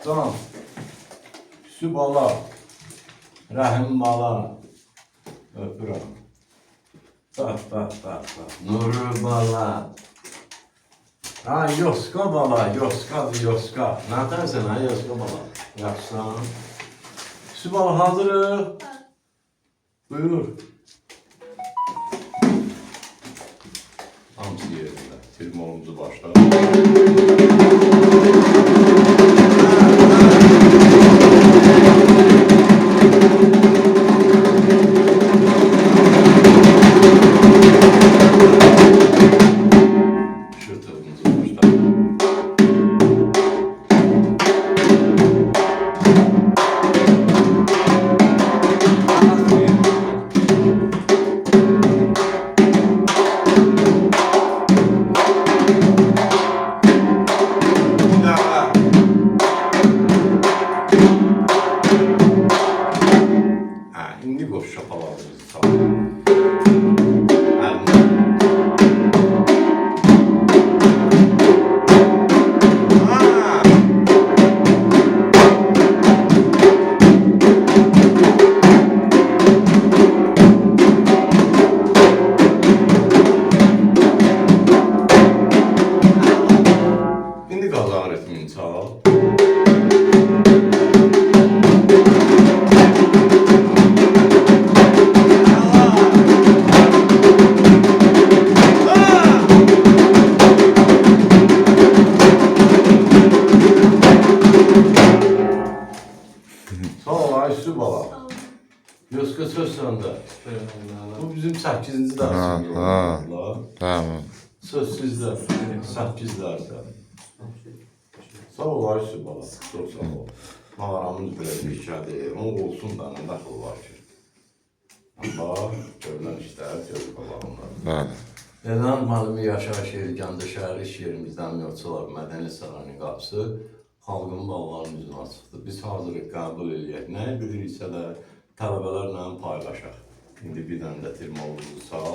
Can, Süb bala, Rəhim bala, öpürəm. Bax. Nuru bala. Ha, Yoska bala, Yoska. Nədən ha, Yoska bala? Yaxşısan. Süb bala hazırıq. Buyur. Hamısı yerində. Filmolumuzu başlayalım. İndi qoş şapalarımızı salın. İndi qazan ritmini çal. Sağ ol Ayşe bala. Yoska söz sende. Bu bizim 8-ci dərsimiz. Tamam. Söz sizdə. 8 dərsə. Sağ ol Ayşe bala. Çox sağ ol. Mağaramız belə bir işədir. Onun olsun da nə dəxil var ki. Bax, görülən işlər, görülən balağınlar. Neden malum yaşayış yeri, Gəncə şəhəri iş yerimizdən Yoxçular Mədəni Sarayının qapısı xalqın bağlarının üzünə açıqdır. Biz hazırıq qəbul edək. Nəyi biliriksə də tələbələrlə paylaşaq. İndi bir dənə də tirmolumuzu sağ.